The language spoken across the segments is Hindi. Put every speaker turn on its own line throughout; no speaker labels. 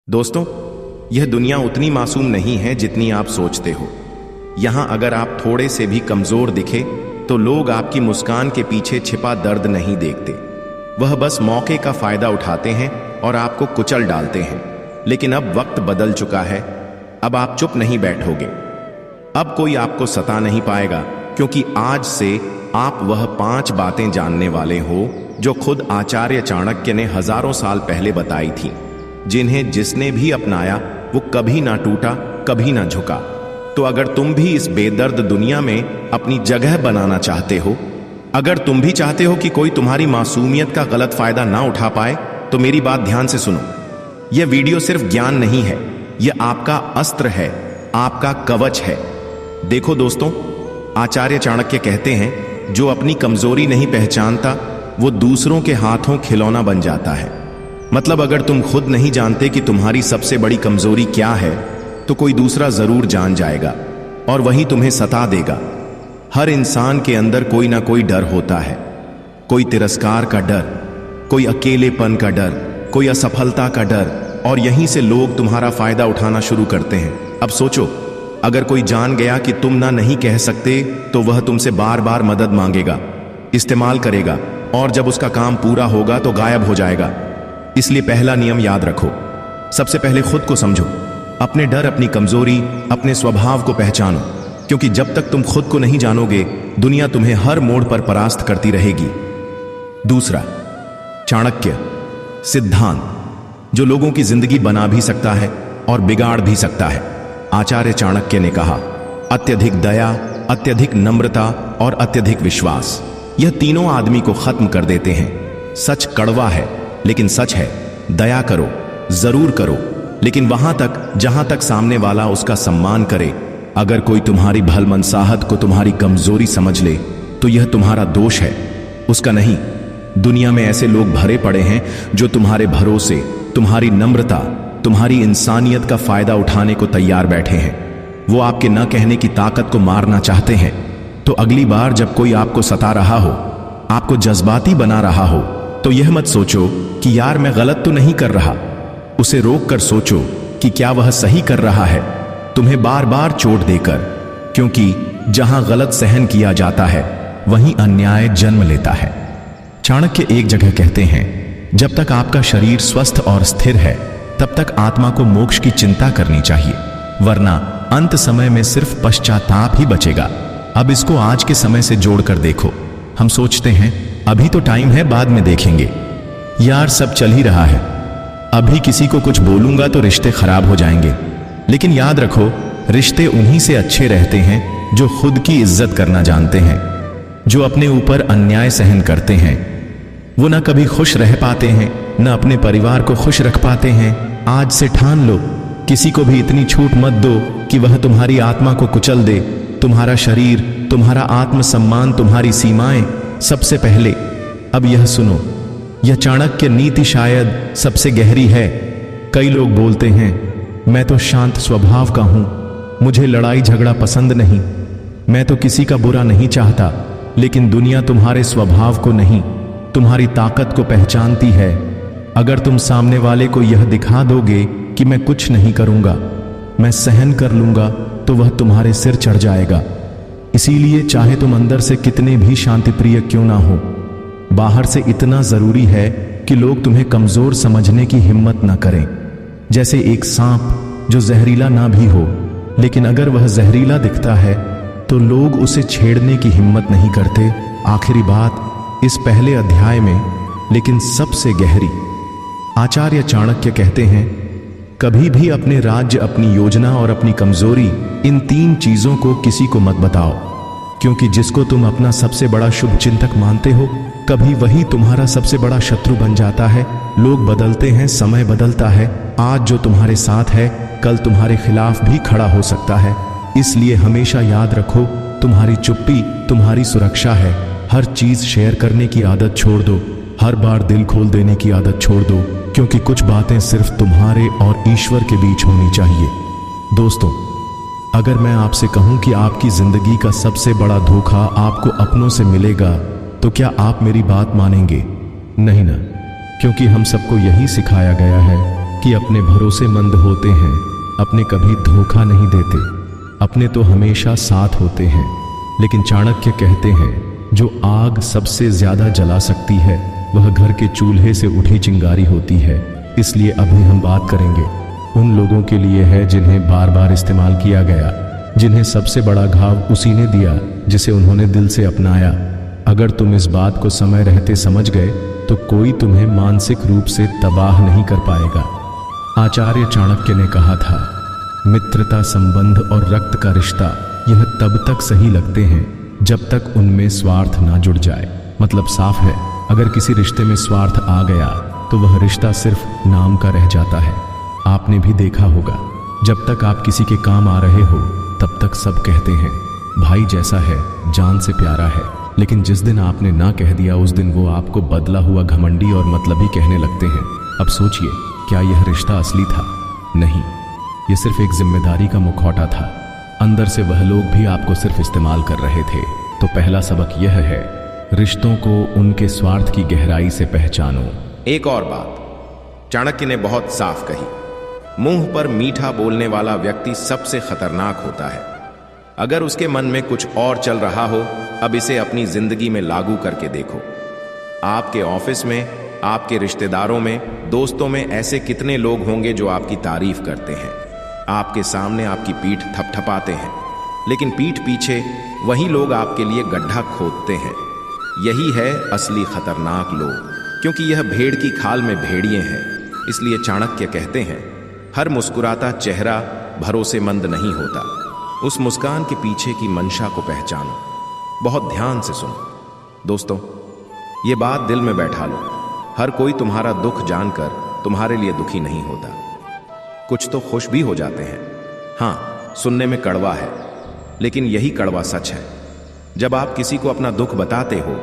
दोस्तों, यह दुनिया उतनी मासूम नहीं है जितनी आप सोचते हो। यहां अगर आप थोड़े से भी कमजोर दिखे तो लोग आपकी मुस्कान के पीछे छिपा दर्द नहीं देखते। वह बस मौके का फायदा उठाते हैं और आपको कुचल डालते हैं। लेकिन अब वक्त बदल चुका है। अब आप चुप नहीं बैठोगे। अब कोई आपको सता नहीं पाएगा, क्योंकि आज से आप वह 5 बातें जानने वाले हो जो खुद आचार्य चाणक्य ने हजारों साल पहले बताई थी, जिन्हें जिसने भी अपनाया वो कभी ना टूटा, कभी ना झुका। तो अगर तुम भी इस बेदर्द दुनिया में अपनी जगह बनाना चाहते हो, अगर तुम भी चाहते हो कि कोई तुम्हारी मासूमियत का गलत फायदा ना उठा पाए, तो मेरी बात ध्यान से सुनो। यह वीडियो सिर्फ ज्ञान नहीं है, यह आपका अस्त्र है, आपका कवच है। देखो दोस्तों, आचार्य चाणक्य कहते हैं, जो अपनी कमजोरी नहीं पहचानता वो दूसरों के हाथों खिलौना बन जाता है। मतलब अगर तुम खुद नहीं जानते कि तुम्हारी सबसे बड़ी कमजोरी क्या है, तो कोई दूसरा जरूर जान जाएगा और वही तुम्हें सता देगा। हर इंसान के अंदर कोई ना कोई डर होता है। कोई तिरस्कार का डर, कोई अकेलेपन का डर, कोई असफलता का डर, और यहीं से लोग तुम्हारा फायदा उठाना शुरू करते हैं। अब सोचो, अगर कोई जान गया कि तुम ना नहीं कह सकते, तो वह तुमसे बार बार मदद मांगेगा, इस्तेमाल करेगा, और जब उसका काम पूरा होगा तो गायब हो जाएगा। इसलिए पहला नियम याद रखो। सबसे पहले खुद को समझो, अपने डर, अपनी कमजोरी, अपने स्वभाव को पहचानो, क्योंकि जब तक तुम खुद को नहीं जानोगे, दुनिया तुम्हें हर मोड़ पर परास्त करती रहेगी। दूसरा, चाणक्य सिद्धांत, जो लोगों की जिंदगी बना भी सकता है और बिगाड़ भी सकता है। आचार्य चाणक्य ने कहा, अत्यधिक दया, अत्यधिक नम्रता और अत्यधिक विश्वास, यह तीनों आदमी को खत्म कर देते हैं। सच कड़वा है, लेकिन सच है। दया करो, जरूर करो, लेकिन वहां तक जहां तक सामने वाला उसका सम्मान करे। अगर कोई तुम्हारी भलमनसाहत को तुम्हारी कमजोरी समझ ले, तो यह तुम्हारा दोष है, उसका नहीं। दुनिया में ऐसे लोग भरे पड़े हैं जो तुम्हारे भरोसे, तुम्हारी नम्रता, तुम्हारी इंसानियत का फायदा उठाने को तैयार बैठे हैं। वो आपके न कहने की ताकत को मारना चाहते हैं। तो अगली बार जब कोई आपको सता रहा हो, आपको जज्बाती बना रहा हो, तो यह मत सोचो कि यार मैं गलत तो नहीं कर रहा। उसे रोक कर सोचो कि क्या वह सही कर रहा है, तुम्हें बार बार चोट देकर। क्योंकि जहां गलत सहन किया जाता है, वहीं अन्याय जन्म लेता है। चाणक्य एक जगह कहते हैं, जब तक आपका शरीर स्वस्थ और स्थिर है, तब तक आत्मा को मोक्ष की चिंता करनी चाहिए, वरना अंत समय में सिर्फ पश्चाताप ही बचेगा। अब इसको आज के समय से जोड़कर देखो। हम सोचते हैं अभी तो टाइम है, बाद में देखेंगे, यार सब चल ही रहा है, अभी किसी को कुछ बोलूंगा तो रिश्ते खराब हो जाएंगे। लेकिन याद रखो, रिश्ते उन्हीं से अच्छे रहते हैं जो खुद की इज्जत करना जानते हैं, जो अपने ऊपर अन्याय सहन करते हैं। वो ना कभी खुश रह पाते हैं, ना अपने परिवार को खुश रख पाते हैं। आज से ठान लो, किसी को भी इतनी छूट मत दो कि वह तुम्हारी आत्मा को कुचल दे। तुम्हारा शरीर, तुम्हारा आत्मसम्मान, तुम्हारी सीमाएं सबसे पहले। अब यह सुनो, यह चाणक्य नीति शायद सबसे गहरी है। कई लोग बोलते हैं, मैं तो शांत स्वभाव का हूं, मुझे लड़ाई झगड़ा पसंद नहीं, मैं तो किसी का बुरा नहीं चाहता। लेकिन दुनिया तुम्हारे स्वभाव को नहीं, तुम्हारी ताकत को पहचानती है। अगर तुम सामने वाले को यह दिखा दोगे कि मैं कुछ नहीं करूंगा, मैं सहन कर लूंगा, तो वह तुम्हारे सिर चढ़ जाएगा। इसीलिए चाहे तुम अंदर से कितने भी शांतिप्रिय क्यों ना हो, बाहर से इतना जरूरी है कि लोग तुम्हें कमजोर समझने की हिम्मत ना करें। जैसे एक सांप जो जहरीला ना भी हो, लेकिन अगर वह जहरीला दिखता है तो लोग उसे छेड़ने की हिम्मत नहीं करते। आखिरी बात इस पहले अध्याय में, लेकिन सबसे गहरी, आचार्य चाणक्य कहते हैं, कभी भी अपने राज्य, अपनी योजना और अपनी कमजोरी, इन 3 चीजों को किसी को मत बताओ, क्योंकि जिसको तुम अपना सबसे बड़ा शुभ चिंतक मानते हो, कभी वही तुम्हारा सबसे बड़ा शत्रु बन जाता है। लोग बदलते हैं, समय बदलता है। आज जो तुम्हारे साथ है, कल तुम्हारे खिलाफ भी खड़ा हो सकता है। इसलिए हमेशा याद रखो, तुम्हारी चुप्पी तुम्हारी सुरक्षा है। हर चीज शेयर करने की आदत छोड़ दो, हर बार दिल खोल देने की आदत छोड़ दो, क्योंकि कुछ बातें सिर्फ तुम्हारे और ईश्वर के बीच होनी चाहिए। दोस्तों, अगर मैं आपसे कहूं कि आपकी जिंदगी का सबसे बड़ा धोखा आपको अपनों से मिलेगा, तो क्या आप मेरी बात मानेंगे? नहीं ना, क्योंकि हम सबको यही सिखाया गया है
कि अपने भरोसेमंद होते हैं, अपने कभी धोखा नहीं देते, अपने तो हमेशा साथ होते हैं। लेकिन चाणक्य कहते हैं जो आग सबसे ज्यादा जला सकती है वह घर के चूल्हे से उठी चिंगारी होती है। इसलिए अभी हम बात करेंगे उन लोगों के लिए है जिन्हें बार बार इस्तेमाल किया गया, जिन्हें सबसे बड़ा घाव उसी ने दिया जिसे उन्होंने दिल से अपनाया। अगर तुम इस बात को समय रहते समझ गए तो कोई तुम्हें मानसिक रूप से तबाह नहीं कर पाएगा। आचार्य चाणक्य ने कहा था, मित्रता, संबंध और रक्त का रिश्ता यह तब तक सही लगते हैं जब तक उनमें स्वार्थ ना जुड़ जाए। मतलब साफ है, अगर किसी रिश्ते में स्वार्थ आ गया तो वह रिश्ता सिर्फ नाम का रह जाता है। आपने भी देखा होगा, जब तक आप किसी के काम आ रहे हो तब तक सब कहते हैं भाई जैसा है, जान से प्यारा है। लेकिन जिस दिन आपने ना कह दिया उस दिन वो आपको बदला हुआ घमंडी और मतलबी कहने लगते हैं। अब सोचिए, क्या यह रिश्ता असली था? नहीं, ये सिर्फ एक जिम्मेदारी का मुखौटा था। अंदर से वह लोग भी आपको सिर्फ इस्तेमाल कर रहे थे। तो पहला सबक यह है, रिश्तों को उनके स्वार्थ की गहराई से पहचानो।
एक और बात चाणक्य ने बहुत साफ कही, मुंह पर मीठा बोलने वाला व्यक्ति सबसे खतरनाक होता है। अगर उसके मन में कुछ और चल रहा हो, अब इसे अपनी जिंदगी में लागू करके देखो। आपके ऑफिस में, आपके रिश्तेदारों में, दोस्तों में ऐसे कितने लोग होंगे जो आपकी तारीफ करते हैं, आपके सामने आपकी पीठ थपथपाते हैं, लेकिन पीठ पीछे वही लोग आपके लिए गड्ढा खोदते हैं। यही है असली खतरनाक लोग, क्योंकि यह भेड़ की खाल में भेड़िए हैं। इसलिए चाणक्य कहते हैं, हर मुस्कुराता चेहरा भरोसेमंद नहीं होता। उस मुस्कान के पीछे की मंशा को पहचानो। बहुत ध्यान से सुनो दोस्तों, ये बात दिल में बैठा लो। हर कोई तुम्हारा दुख जानकर तुम्हारे लिए दुखी नहीं होता। कुछ तो खुश भी हो जाते हैं। हाँ, सुनने में कड़वा है, लेकिन यही कड़वा सच है। जब आप किसी को अपना दुख बताते हो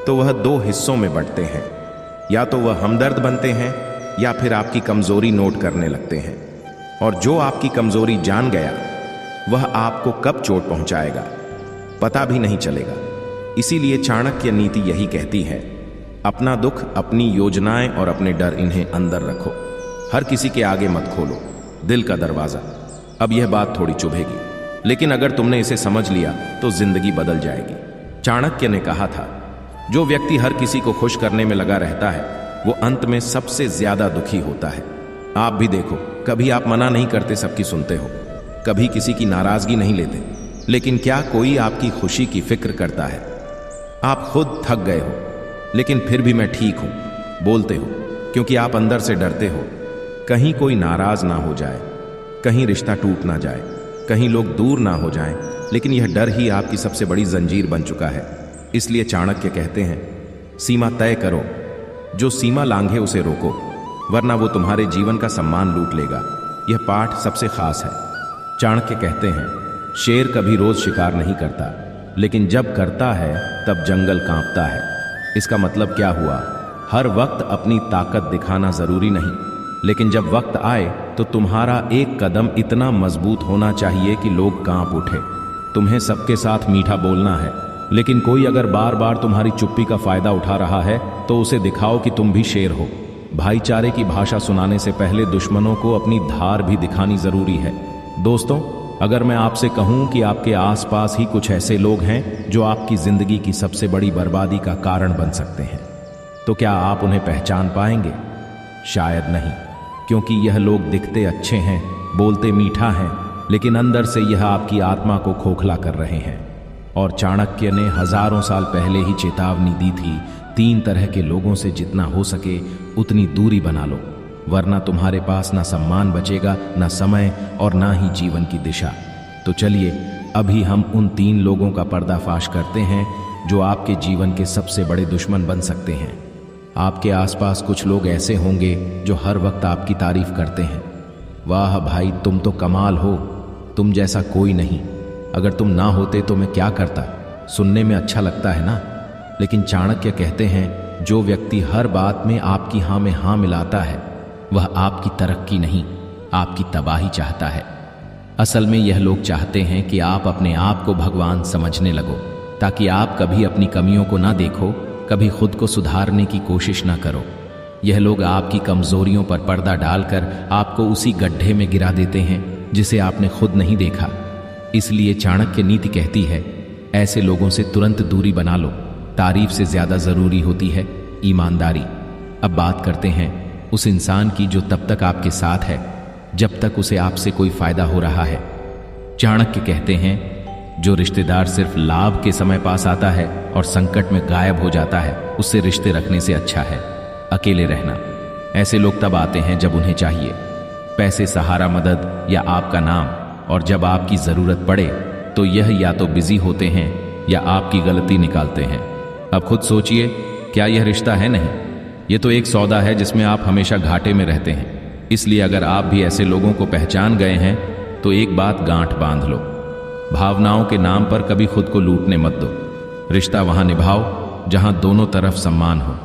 तो वह दो हिस्सों में बंटते हैं। या तो वह हमदर्द बनते हैं या फिर आपकी कमजोरी नोट करने लगते हैं। और जो आपकी कमजोरी जान गया वह आपको कब चोट पहुंचाएगा पता भी नहीं चलेगा। इसीलिए चाणक्य नीति यही कहती है, अपना दुख, अपनी योजनाएं और अपने डर इन्हें अंदर रखो। हर किसी के आगे मत खोलो दिल का दरवाजा। अब यह बात थोड़ी चुभेगी, लेकिन अगर तुमने इसे समझ लिया तो जिंदगी बदल जाएगी। चाणक्य ने कहा था, जो व्यक्ति हर किसी को खुश करने में लगा रहता है वो अंत में सबसे ज्यादा दुखी होता है। आप भी देखो, कभी आप मना नहीं करते, सबकी सुनते हो, कभी किसी की नाराजगी नहीं लेते, लेकिन क्या कोई आपकी खुशी की फिक्र करता है? आप खुद थक गए हो, लेकिन फिर भी मैं ठीक हूं बोलते हो, क्योंकि आप अंदर से डरते हो कहीं कोई नाराज ना हो जाए, कहीं रिश्ता टूट ना जाए, कहीं लोग दूर ना हो जाएं। लेकिन यह डर ही आपकी सबसे बड़ी जंजीर बन चुका है। इसलिए चाणक्य कहते हैं, सीमा तय करो, जो सीमा लांघे उसे रोको, वरना वो तुम्हारे जीवन का सम्मान लूट लेगा। यह पाठ सबसे खास है। चाणक्य कहते हैं, शेर कभी रोज शिकार नहीं करता, लेकिन जब करता है तब जंगल कांपता है। इसका मतलब क्या हुआ? हर वक्त अपनी ताकत दिखाना जरूरी नहीं, लेकिन जब वक्त आए तो तुम्हारा एक कदम इतना मजबूत होना चाहिए कि लोग कांप उठे। तुम्हें सबके साथ मीठा बोलना है, लेकिन कोई अगर बार बार तुम्हारी चुप्पी का फायदा उठा रहा है तो उसे दिखाओ कि तुम भी शेर हो। भाईचारे की भाषा सुनाने से पहले दुश्मनों को अपनी धार भी दिखानी जरूरी है। दोस्तों, अगर मैं आपसे कहूं कि आपके आसपास ही कुछ ऐसे लोग हैं जो आपकी जिंदगी की सबसे बड़ी बर्बादी का कारण बन सकते हैं, तो क्या आप उन्हें पहचान पाएंगे? शायद नहीं, क्योंकि यह लोग दिखते अच्छे हैं, बोलते मीठा हैं, लेकिन अंदर से यह आपकी आत्मा को खोखला कर रहे हैं। और चाणक्य ने हजारों साल पहले ही चेतावनी दी थी, 3 तरह के लोगों से जितना हो सके उतनी दूरी बना लो, वरना तुम्हारे पास ना सम्मान बचेगा, ना समय और ना ही जीवन की दिशा। तो चलिए अभी हम उन 3 लोगों का पर्दाफाश करते हैं जो आपके जीवन के सबसे बड़े दुश्मन बन सकते हैं। आपके आसपास कुछ लोग ऐसे होंगे जो हर वक्त आपकी तारीफ करते हैं, वाह भाई तुम तो कमाल हो, तुम जैसा कोई नहीं, अगर तुम ना होते तो मैं क्या करता। सुनने में अच्छा लगता है ना? लेकिन चाणक्य कहते हैं, जो व्यक्ति हर बात में आपकी हाँ में हाँ मिलाता है वह आपकी तरक्की नहीं, आपकी तबाही चाहता है। असल में यह लोग चाहते हैं कि आप अपने आप को भगवान समझने लगो, ताकि आप कभी अपनी कमियों को ना देखो, कभी खुद को सुधारने की कोशिश ना करो।
यह लोग आपकी कमजोरियों पर पर्दा डालकर आपको उसी गड्ढे में गिरा देते हैं जिसे आपने खुद नहीं देखा। इसलिए चाणक्य नीति कहती है, ऐसे लोगों से तुरंत दूरी बना लो। तारीफ से ज्यादा जरूरी होती है ईमानदारी। अब बात करते हैं उस इंसान की जो तब तक आपके साथ है जब तक उसे आपसे कोई फायदा हो रहा है। चाणक्य कहते हैं, जो रिश्तेदार सिर्फ लाभ के समय पास आता है और संकट में गायब हो जाता है, उससे रिश्ते रखने से अच्छा है अकेले रहना। ऐसे लोग तब आते हैं जब उन्हें चाहिए, पैसे, सहारा, मदद या आपका नाम, और जब आपकी जरूरत पड़े तो यह या तो बिजी होते हैं या आपकी गलती निकालते हैं। अब खुद सोचिए, क्या यह रिश्ता है? नहीं, यह तो एक सौदा है जिसमें आप हमेशा घाटे में रहते हैं। इसलिए अगर आप भी ऐसे लोगों को पहचान गए हैं तो एक बात गांठ बांध लो, भावनाओं के नाम पर कभी खुद को लूटने मत दो। रिश्ता वहां निभाओ जहां दोनों तरफ सम्मान हो।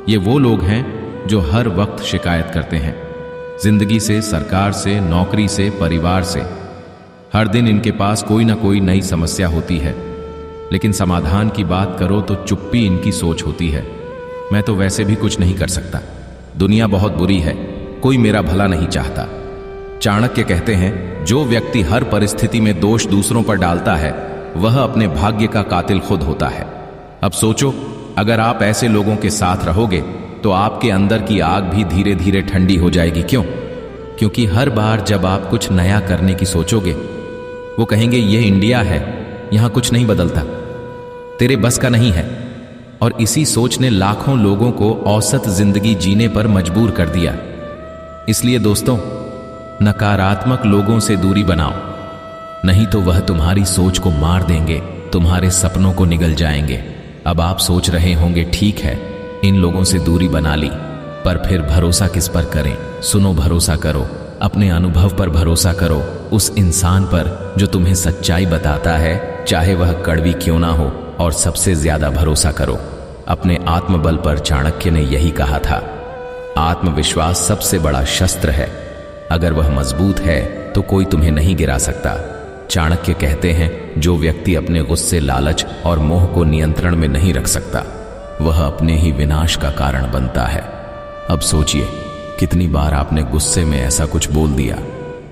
ये वो लोग हैं जो हर वक्त शिकायत करते हैं, जिंदगी से, सरकार से, नौकरी से, परिवार से। हर दिन इनके पास कोई ना कोई नई समस्या होती है, लेकिन समाधान की बात करो तो चुप्पी इनकी सोच होती है। मैं तो वैसे भी कुछ नहीं कर सकता, दुनिया बहुत बुरी है, कोई मेरा भला नहीं चाहता। चाणक्य कहते हैं, जो व्यक्ति हर परिस्थिति में दोष दूसरों पर डालता है वह अपने भाग्य का कातिल खुद होता है। अब सोचो, अगर आप ऐसे लोगों के साथ रहोगे तो आपके अंदर की आग भी धीरे धीरे ठंडी हो जाएगी। क्यों? क्योंकि हर बार जब आप कुछ नया करने की सोचोगे, वो कहेंगे, यह इंडिया है, यहां कुछ नहीं बदलता, तेरे बस का नहीं है। और इसी सोच ने लाखों लोगों को औसत जिंदगी जीने पर मजबूर कर दिया। इसलिए दोस्तों, नकारात्मक लोगों से दूरी बनाओ, नहीं तो वह तुम्हारी सोच को मार देंगे, तुम्हारे सपनों को निगल जाएंगे। अब आप सोच रहे होंगे, ठीक है, इन लोगों से दूरी बना ली, पर फिर भरोसा किस पर करें? सुनो, भरोसा करो अपने अनुभव पर, भरोसा करो उस इंसान पर जो तुम्हें सच्चाई बताता है, चाहे वह कड़वी क्यों ना हो। और सबसे ज्यादा भरोसा करो अपने आत्मबल पर। चाणक्य ने यही कहा था, आत्मविश्वास सबसे बड़ा शस्त्र है, अगर वह मजबूत है तो कोई तुम्हें नहीं गिरा सकता। चाणक्य कहते हैं, जो व्यक्ति अपने गुस्से, लालच और मोह को नियंत्रण में नहीं रख सकता वह अपने ही विनाश का कारण बनता है। अब सोचिए, कितनी बार आपने गुस्से में ऐसा कुछ बोल दिया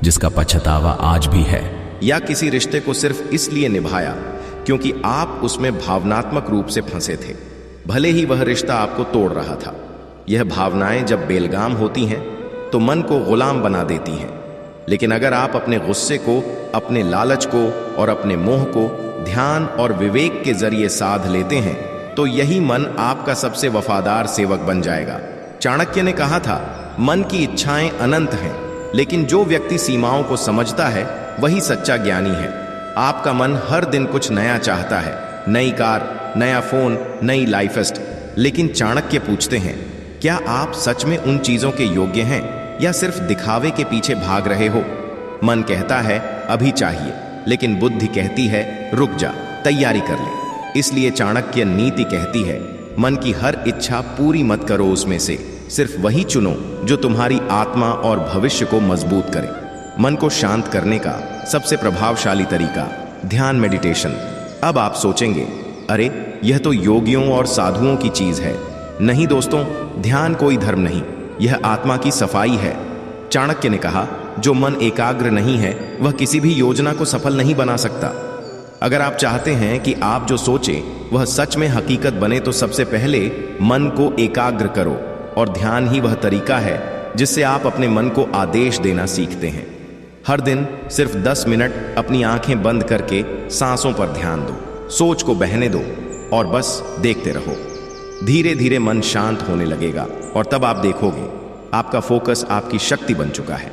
जिसका पछतावा आज भी है,
या किसी रिश्ते को सिर्फ इसलिए निभाया क्योंकि आप उसमें भावनात्मक रूप से फंसे थे, भले ही वह रिश्ता आपको तोड़ रहा था। यह भावनाएं जब बेलगाम होती हैं तो मन को गुलाम बना देती हैं, लेकिन अगर आप अपने गुस्से को, अपने लालच को और अपने मोह को ध्यान और विवेक के जरिए साध लेते हैं तो यही मन आपका सबसे वफादार सेवक बन जाएगा। चाणक्य ने कहा था, मन की इच्छाएं अनंत हैं, लेकिन जो व्यक्ति सीमाओं को समझता है वही सच्चा ज्ञानी है। आपका मन हर दिन कुछ नया चाहता है, नई कार, नया फोन, नई लाइफस्टाइल। लेकिन चाणक्य पूछते हैं, क्या आप सच में उन चीजों के योग्य हैं या सिर्फ दिखावे के पीछे भाग रहे हो? मन कहता है अभी चाहिए, लेकिन बुद्धि कहती है रुक जा, तैयारी कर ले। इसलिए चाणक्य नीति कहती है, मन की हर इच्छा पूरी मत करो, उसमें से सिर्फ वही चुनो जो तुम्हारी आत्मा और भविष्य को मजबूत करे। मन को शांत करने का सबसे प्रभावशाली तरीका ध्यान, मेडिटेशन। अब आप सोचेंगे, अरे यह तो योगियों और साधुओं की चीज है। नहीं दोस्तों, ध्यान कोई धर्म नहीं, यह आत्मा की सफाई है। चाणक्य ने कहा, जो मन एकाग्र नहीं है वह किसी भी योजना को सफल नहीं बना सकता। अगर आप चाहते हैं कि आप जो सोचें वह सच में हकीकत बने तो सबसे पहले मन को एकाग्र करो, और ध्यान ही वह तरीका है जिससे आप अपने मन को आदेश देना सीखते हैं। हर दिन सिर्फ 10 मिनट अपनी आंखें बंद करके सांसों पर ध्यान दो, सोच को बहने दो और बस देखते रहो। धीरे धीरे मन शांत होने लगेगा और तब आप देखोगे आपका फोकस आपकी शक्ति बन चुका है।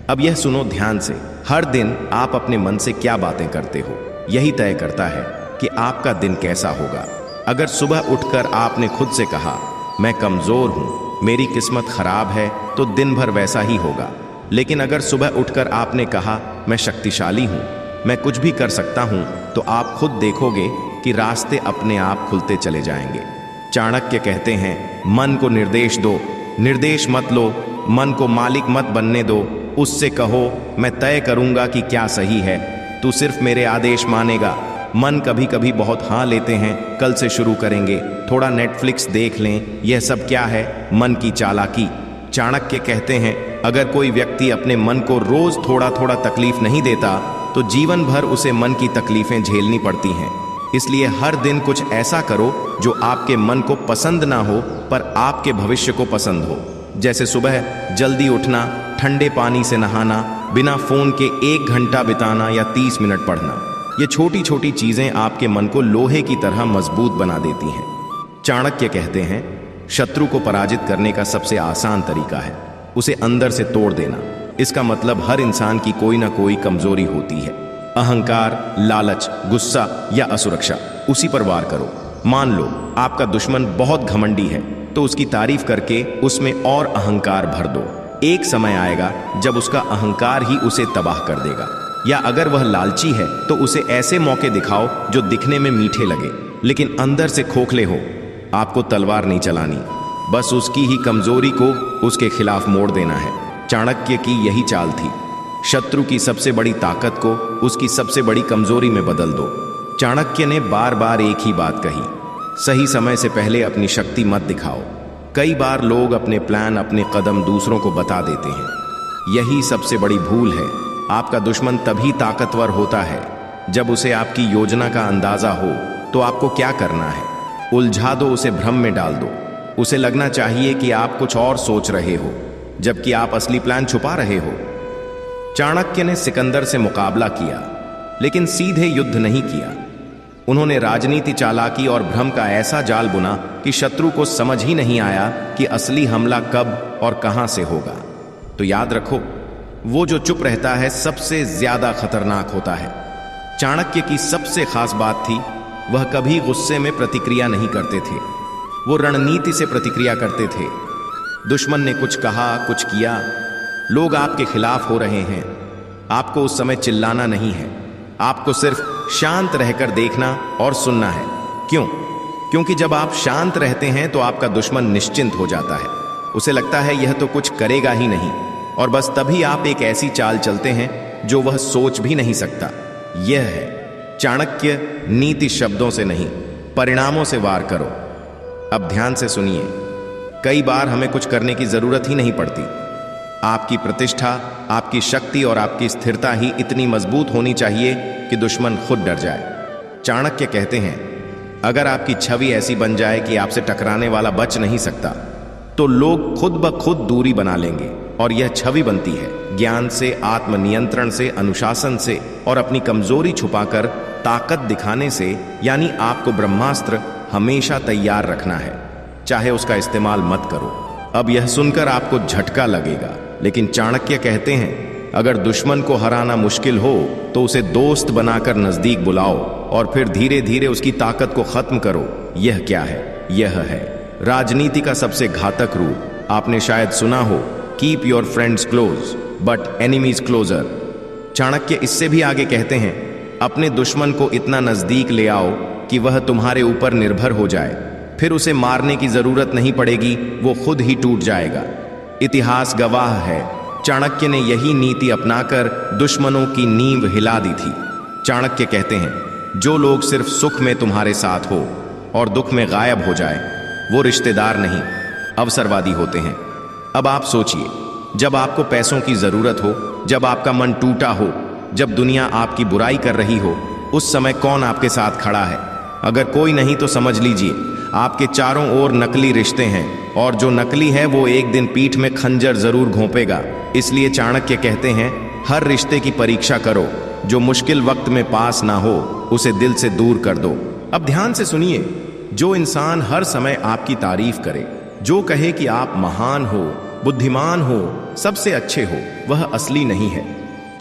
अब यह सुनो ध्यान से, हर दिन आप अपने मन से क्या बातें करते हो यही तय करता है कि आपका दिन कैसा होगा। अगर सुबह उठकर आपने खुद से कहा मैं कमजोर हूं, मेरी किस्मत खराब है, तो दिन भर वैसा ही होगा। लेकिन अगर सुबह उठकर आपने कहा मैं शक्तिशाली हूं, मैं कुछ भी कर सकता हूं, तो आप खुद देखोगे कि रास्ते अपने आप खुलते चले जाएंगे। चाणक्य कहते हैं, मन को निर्देश दो, निर्देश मत लो। मन को मालिक मत बनने दो। उससे कहो मैं तय करूंगा कि क्या सही है, तू सिर्फ मेरे आदेश मानेगा। मन कभी कभी बहुत हाँ लेते हैं, कल से शुरू करेंगे, थोड़ा नेटफ्लिक्स देख लें। यह सब क्या है? मन की चालाकी। चाणक्य कहते हैं अगर कोई व्यक्ति अपने मन को रोज थोड़ा थोड़ा तकलीफ नहीं देता तो जीवन भर उसे मन की तकलीफें झेलनी पड़ती हैं। इसलिए हर दिन कुछ ऐसा करो जो आपके मन को पसंद ना हो पर आपके भविष्य को पसंद हो। जैसे सुबह जल्दी उठना, ठंडे पानी से नहाना, बिना फोन के 1 घंटा बिताना या 30 मिनट पढ़ना। ये छोटी छोटी चीजें आपके मन को लोहे की तरह मजबूत बना देती हैं। चाणक्य कहते हैं शत्रु को पराजित करने का सबसे आसान तरीका है उसे अंदर से तोड़ देना। इसका मतलब हर इंसान की कोई ना कोई कमजोरी होती है। अहंकार, लालच, गुस्सा या असुरक्षा, उसी पर वार करो। मान लो आपका दुश्मन बहुत घमंडी है तो उसकी तारीफ करके उसमें और अहंकार भर दो। एक समय आएगा जब उसका अहंकार ही उसे तबाह कर देगा। या अगर वह लालची है तो उसे ऐसे मौके दिखाओ जो दिखने में मीठे लगे लेकिन अंदर से खोखले हो। आपको तलवार नहीं चलानी, बस उसकी ही कमजोरी को उसके खिलाफ मोड़ देना है। चाणक्य की यही चाल थी। शत्रु की सबसे बड़ी ताकत को उसकी सबसे बड़ी कमजोरी में बदल दो। चाणक्य ने बार बार एक ही बात कही, सही समय से पहले अपनी शक्ति मत दिखाओ। कई बार लोग अपने प्लान, अपने कदम दूसरों को बता देते हैं। यही सबसे बड़ी भूल है। आपका दुश्मन तभी ताकतवर होता है जब उसे आपकी योजना का अंदाजा हो। तो आपको क्या करना है? उलझा दो, उसे भ्रम में डाल दो। उसे लगना चाहिए कि आप कुछ और सोच रहे हो जबकि आप असली प्लान छुपा रहे हो। चाणक्य ने सिकंदर से मुकाबला किया लेकिन सीधे युद्ध नहीं किया। उन्होंने राजनीति, चालाकी और भ्रम का ऐसा जाल बुना कि शत्रु को समझ ही नहीं आया कि असली हमला कब और कहां से होगा। तो याद रखो, वो जो चुप रहता है सबसे ज्यादा खतरनाक होता है। चाणक्य की सबसे खास बात थी वह कभी गुस्से में प्रतिक्रिया नहीं करते थे, वो रणनीति से प्रतिक्रिया करते थे। दुश्मन ने कुछ कहा, कुछ किया, लोग आपके खिलाफ हो रहे हैं, आपको उस समय चिल्लाना नहीं है, आपको सिर्फ शांत रहकर देखना और सुनना है। क्यों? क्योंकि जब आप शांत रहते हैं तो आपका दुश्मन निश्चिंत हो जाता है। उसे लगता है यह तो कुछ करेगा ही नहीं और बस तभी आप एक ऐसी चाल चलते हैं जो वह सोच भी नहीं सकता। यह है चाणक्य नीति। शब्दों से नहीं, परिणामों से वार करो। अब ध्यान से सुनिए, कई बार हमें कुछ करने की जरूरत ही नहीं पड़ती। आपकी प्रतिष्ठा, आपकी शक्ति और आपकी स्थिरता ही इतनी मजबूत होनी चाहिए कि दुश्मन खुद डर जाए। चाणक्य कहते हैं अगर आपकी छवि ऐसी बन जाए कि आपसे टकराने वाला बच नहीं सकता तो लोग खुद ब खुद दूरी बना लेंगे। और यह छवि बनती है ज्ञान से, आत्मनियंत्रण से, अनुशासन से और अपनी कमजोरी छुपाकर ताकत दिखाने से। यानी आपको ब्रह्मास्त्र हमेशा तैयार रखना है, चाहे उसका इस्तेमाल मत करो। अब यह सुनकर आपको झटका लगेगा लेकिन चाणक्य कहते हैं अगर दुश्मन को हराना मुश्किल हो तो उसे दोस्त बनाकर नजदीक बुलाओ और फिर धीरे धीरे उसकी ताकत को खत्म करो। यह क्या है? यह है राजनीति का सबसे घातक रूप। आपने शायद सुना हो, keep your friends close but enemies closer. Chanakya इससे भी आगे कहते हैं अपने दुश्मन को इतना नजदीक ले आओ कि वह तुम्हारे ऊपर निर्भर हो जाए, फिर उसे मारने की जरूरत नहीं पड़ेगी, वो खुद ही टूट जाएगा। इतिहास गवाह है, चाणक्य ने यही नीति अपनाकर दुश्मनों की नींव हिला दी थी। चाणक्य कहते हैं जो लोग सिर्फ सुख में तुम्हारे साथ हो और दुख में गायब हो जाए वो रिश्तेदार नहीं, अवसरवादी होते हैं। अब आप सोचिए, जब आपको पैसों की जरूरत हो, जब आपका मन टूटा हो, जब दुनिया आपकी बुराई कर रही हो, उस समय कौन आपके साथ खड़ा है? अगर कोई नहीं तो समझ लीजिए आपके चारों ओर नकली रिश्ते हैं और जो नकली है वो एक दिन पीठ में खंजर जरूर घोंपेगा। इसलिए चाणक्य कहते हैं हर रिश्ते की परीक्षा करो, जो मुश्किल वक्त में पास ना हो उसे दिल से दूर कर दो। अब ध्यान से सुनिए, जो इंसान हर समय आपकी तारीफ करे, जो कहे कि आप महान हो, बुद्धिमान हो, सबसे अच्छे हो, वह असली नहीं है।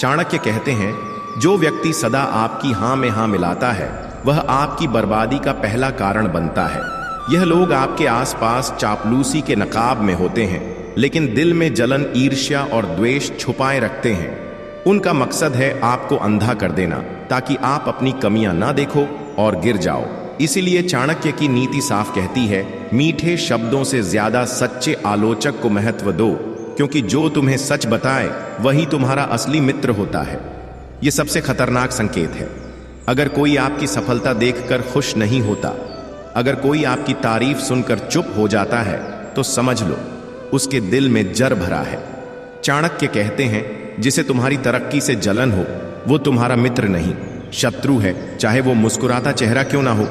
चाणक्य कहते हैं जो व्यक्ति सदा आपकी हां में हां मिलाता है वह आपकी बर्बादी का पहला कारण बनता है। यह लोग आपके आसपास चापलूसी के नकाब में होते हैं लेकिन दिल में जलन, ईर्ष्या और द्वेष छुपाए रखते हैं। उनका मकसद है आपको अंधा कर देना ताकि आप अपनी कमियां ना देखो और गिर जाओ। इसीलिए चाणक्य की नीति साफ कहती है मीठे शब्दों से ज्यादा सच्चे आलोचक को महत्व दो, क्योंकि जो तुम्हें सच बताए वही तुम्हारा असली मित्र होता है। यह सबसे खतरनाक संकेत है। अगर कोई आपकी सफलता देखकर खुश नहीं होता, अगर कोई आपकी तारीफ सुनकर चुप हो जाता है, तो समझ लो उसके दिल में जर भरा है। चाणक्य कहते हैं, जिसे तुम्हारी तरक्की से जलन हो वो तुम्हारा मित्र नहीं, शत्रु है, चाहे वो मुस्कुराता चेहरा क्यों ना हो।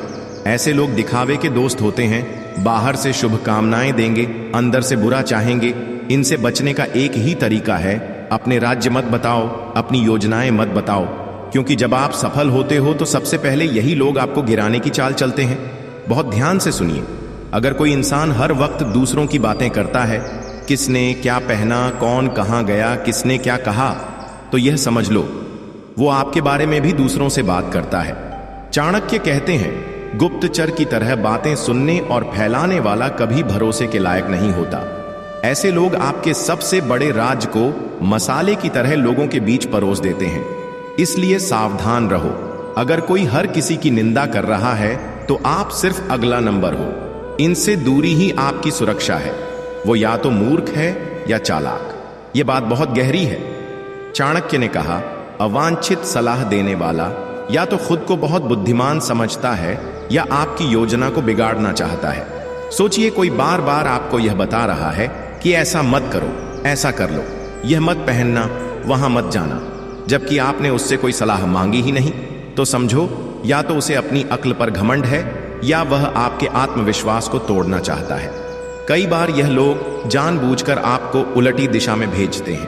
ऐसे लोग दिखावे के दोस्त होते हैं, बाहर से शुभकामनाएं देंगे, अंदर से बुरा चाहेंगे। इनसे बचने का एक ही तरीका है, अपने राज्य मत बताओ, अपनी योजनाएं मत बताओ, क्योंकि जब आप सफल होते हो तो सबसे पहले यही लोग आपको गिराने की चाल चलते हैं। बहुत ध्यान से सुनिए, अगर कोई इंसान हर वक्त दूसरों की बातें करता है, किसने क्या पहना, कौन कहां गया, किसने क्या कहा, तो यह समझ लो वो आपके बारे में भी दूसरों से बात करता है। चाणक्य कहते हैं, गुप्तचर की तरह बातें सुनने और फैलाने वाला कभी भरोसे के लायक नहीं होता। ऐसे लोग आपके सबसे बड़े राज को मसाले की तरह लोगों के बीच परोस देते हैं। इसलिए सावधान रहो। अगर कोई हर किसी की निंदा कर रहा है तो आप सिर्फ अगला नंबर हो। इनसे दूरी ही आपकी सुरक्षा है। वो या तो मूर्ख है या चालाक। यह बात बहुत गहरी है। चाणक्य ने कहा, अवांछित सलाह देने वाला या तो खुद को बहुत बुद्धिमान समझता है या आपकी योजना को बिगाड़ना चाहता है। सोचिए, कोई बार बार आपको यह बता रहा है कि ऐसा मत करो, ऐसा कर लो, यह मत पहनना, वहां मत जाना, जबकि आपने उससे कोई सलाह मांगी ही नहीं, तो समझो या तो उसे अपनी अक्ल पर घमंड है या वह आपके आत्मविश्वास को तोड़ना चाहता है। कई बार यह लोग जानबूझकर आपको उलटी दिशा में भेजते हैं।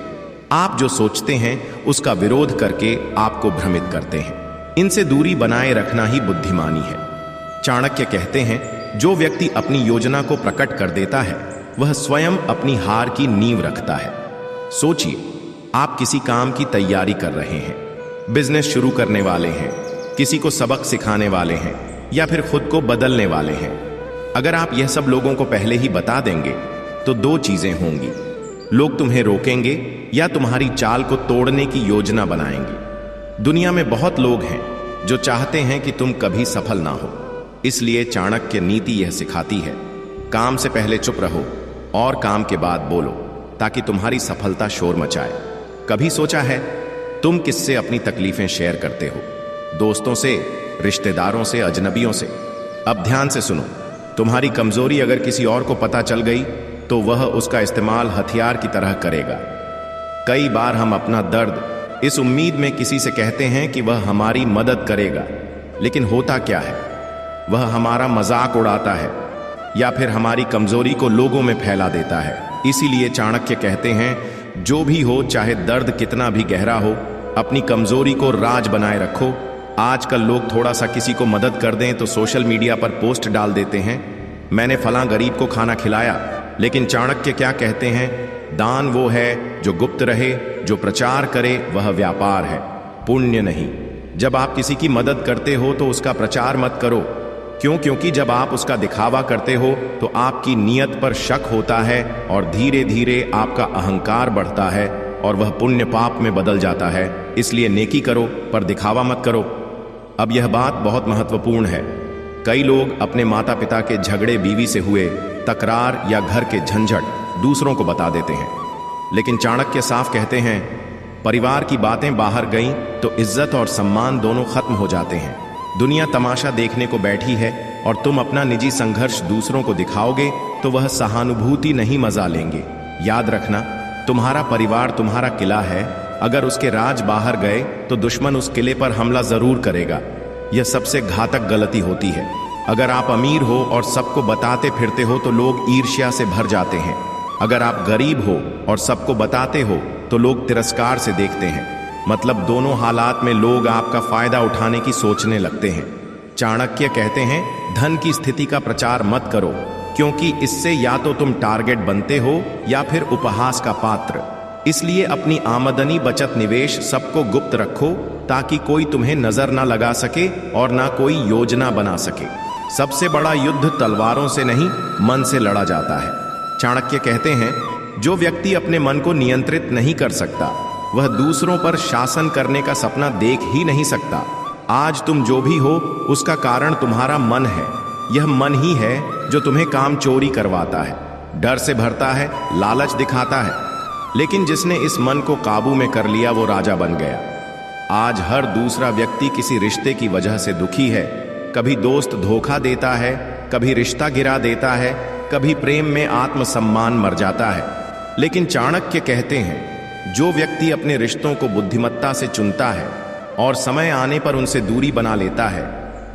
आप जो सोचते हैं उसका विरोध करके आपको भ्रमित करते हैं। इनसे दूरी बनाए रखना ही बुद्धिमानी है। चाणक्य कहते हैं, जो व्यक्ति अपनी योजना को प्रकट कर देता है वह स्वयं अपनी हार की नींव रखता है। सोचिए, आप किसी काम की तैयारी कर रहे हैं, बिजनेस शुरू करने वाले हैं, किसी को सबक सिखाने वाले हैं या फिर खुद को बदलने वाले हैं। अगर आप यह सब लोगों को पहले ही बता देंगे तो दो चीजें होंगी, लोग तुम्हें रोकेंगे या तुम्हारी चाल को तोड़ने की योजना बनाएंगे। दुनिया में बहुत लोग हैं जो चाहते हैं कि तुम कभी सफल ना हो। इसलिए चाणक्य नीति यह सिखाती है, काम से पहले चुप रहो और काम के बाद बोलो, ताकि तुम्हारी सफलता शोर मचाए। कभी सोचा है तुम किससे अपनी तकलीफें शेयर करते हो? दोस्तों से, रिश्तेदारों से, अजनबियों से? अब ध्यान से सुनो, तुम्हारी कमजोरी अगर किसी और को पता चल गई तो वह उसका इस्तेमाल हथियार की तरह करेगा। कई बार हम अपना दर्द इस उम्मीद में किसी से कहते हैं कि वह हमारी मदद करेगा, लेकिन होता क्या है, वह हमारा मजाक उड़ाता है या फिर हमारी कमजोरी को लोगों में फैला देता है। इसीलिए चाणक्य कहते हैं, जो भी हो, चाहे दर्द कितना भी गहरा हो, अपनी कमजोरी को राज बनाए रखो। आजकल लोग थोड़ा सा किसी को मदद कर दें तो सोशल मीडिया पर पोस्ट डाल देते हैं, मैंने फलां गरीब को खाना खिलाया। लेकिन चाणक्य क्या कहते हैं, दान वो है जो गुप्त रहे, जो प्रचार करे वह व्यापार है, पुण्य नहीं। जब आप किसी की मदद करते हो तो उसका प्रचार मत करो। क्यों? क्योंकि जब आप उसका दिखावा करते हो तो आपकी नीयत पर शक होता है और धीरे धीरे आपका अहंकार बढ़ता है और वह पुण्य पाप में बदल जाता है। इसलिए नेकी करो पर दिखावा मत करो। अब यह बात बहुत महत्वपूर्ण है। कई लोग अपने माता पिता के झगड़े, बीवी से हुए तकरार या घर के झंझट दूसरों को बता देते हैं, लेकिन चाणक्य साफ कहते हैं, परिवार की बातें बाहर गईं तो इज्जत और सम्मान दोनों खत्म हो जाते हैं। दुनिया तमाशा देखने को बैठी है और तुम अपना निजी संघर्ष दूसरों को दिखाओगे तो वह सहानुभूति नहीं, मजा लेंगे। याद रखना, तुम्हारा परिवार तुम्हारा किला है, अगर उसके राज बाहर गए तो दुश्मन उस किले पर हमला जरूर करेगा। यह सबसे घातक गलती होती है। अगर आप अमीर हो और सबको बताते फिरते हो तो लोग ईर्ष्या से भर जाते हैं। अगर आप गरीब हो और सबको बताते हो तो लोग तिरस्कार से देखते हैं। मतलब दोनों हालात में लोग आपका फायदा उठाने की सोचने लगते हैं। चाणक्य कहते हैं, धन की स्थिति का प्रचार मत करो, क्योंकि इससे या तो तुम टारगेट बनते हो या फिर उपहास का पात्र। इसलिए अपनी आमदनी, बचत, निवेश सबको गुप्त रखो ताकि कोई तुम्हें नजर ना लगा सके और ना कोई योजना बना सके। सबसे बड़ा युद्ध तलवारों से नहीं, मन से लड़ा जाता है। चाणक्य कहते हैं, जो व्यक्ति अपने मन को नियंत्रित नहीं कर सकता वह दूसरों पर शासन करने का सपना देख ही नहीं सकता। आज तुम जो भी हो उसका कारण तुम्हारा मन है। यह मन ही है जो तुम्हें काम चोरी करवाता है, डर से भरता है, लालच दिखाता है। लेकिन जिसने इस मन को काबू में कर लिया वो राजा बन गया। आज हर दूसरा व्यक्ति किसी रिश्ते की वजह से दुखी है। कभी दोस्त धोखा देता है, कभी रिश्ता गिरा देता है, कभी प्रेम में आत्मसम्मान मर जाता है। लेकिन चाणक्य कहते हैं, जो व्यक्ति अपने रिश्तों को बुद्धिमत्ता से चुनता है और समय आने पर उनसे दूरी बना लेता है,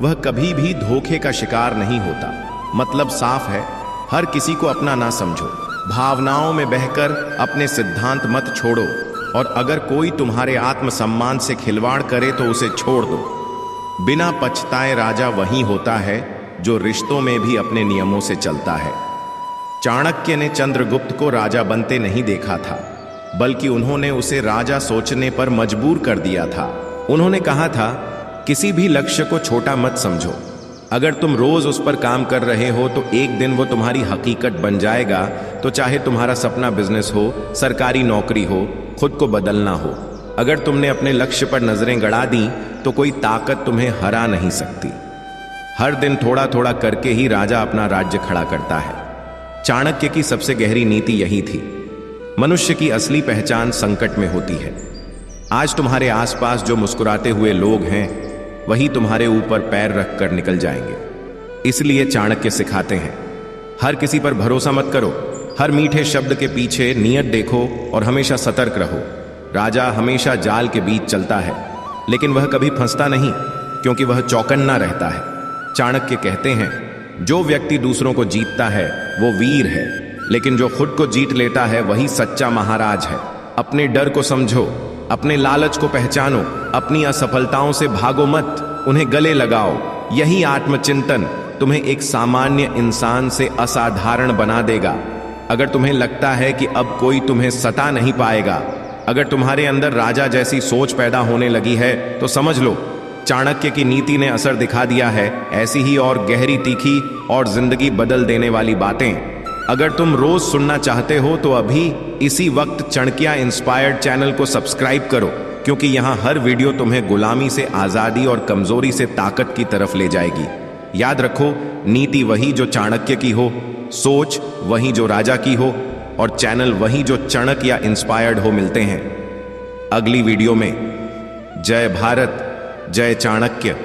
वह कभी भी धोखे का शिकार नहीं होता। मतलब साफ है, हर किसी को अपना ना समझो, भावनाओं में बहकर अपने सिद्धांत मत छोड़ो, और अगर कोई तुम्हारे आत्मसम्मान से खिलवाड़ करे तो उसे छोड़ दो। बिना पछताए राजा वही होता है जो रिश्तों में भी अपने नियमों से चलता है। चाणक्य ने चंद्रगुप्त को राजा बनते नहीं देखा था, बल्कि उन्होंने उसे राजा सोचने पर मजबूर कर दिया था। उन्होंने कहा था, किसी भी लक्ष्य को छोटा मत समझो। अगर तुम रोज उस पर काम कर रहे हो तो एक दिन वो तुम्हारी हकीकत बन जाएगा। तो चाहे तुम्हारा सपना बिजनेस हो, सरकारी नौकरी हो, खुद को बदलना हो, अगर तुमने अपने लक्ष्य पर नजरें गड़ा दी तो कोई ताकत तुम्हें हरा नहीं सकती। हर दिन थोड़ा थोड़ा करके ही राजा अपना राज्य खड़ा करता है। चाणक्य की सबसे गहरी नीति यही थी। मनुष्य की असली पहचान संकट में होती है। आज तुम्हारे आसपास जो मुस्कुराते हुए लोग हैं, वही तुम्हारे ऊपर पैर रखकर निकल जाएंगे। इसलिए चाणक्य सिखाते हैं, हर किसी पर भरोसा मत करो, हर मीठे शब्द के पीछे नियत देखो और हमेशा सतर्क रहो। राजा हमेशा जाल के बीच चलता है, लेकिन वह कभी फंसता नहीं, क्योंकि वह चौकन्ना रहता है। चाणक्य कहते हैं, जो व्यक्ति दूसरों को जीतता है वो वीर है, लेकिन जो खुद को जीत लेता है वही सच्चा महाराज है। अपने डर को समझो, अपने लालच को पहचानो, अपनी असफलताओं से भागो मत, उन्हें गले लगाओ। यही आत्मचिंतन तुम्हें एक सामान्य इंसान से असाधारण बना देगा। अगर तुम्हें लगता है कि अब कोई तुम्हें सता नहीं पाएगा, अगर तुम्हारे अंदर राजा जैसी सोच पैदा होने लगी है, तो समझ लो चाणक्य की नीति ने असर दिखा दिया है। ऐसी ही और गहरी, तीखी और जिंदगी बदल देने वाली बातें अगर तुम रोज सुनना चाहते हो तो अभी इसी वक्त चाणक्य इंस्पायर्ड चैनल को सब्सक्राइब करो, क्योंकि यहाँ हर वीडियो तुम्हें गुलामी से आजादी और कमजोरी से ताकत की तरफ ले जाएगी। याद रखो, नीति वही जो चाणक्य की हो, सोच वही जो राजा की हो, और चैनल वही जो चाणक्य इंस्पायर्ड हो। मिलते हैं अगली वीडियो में। जय भारत, जय चाणक्य।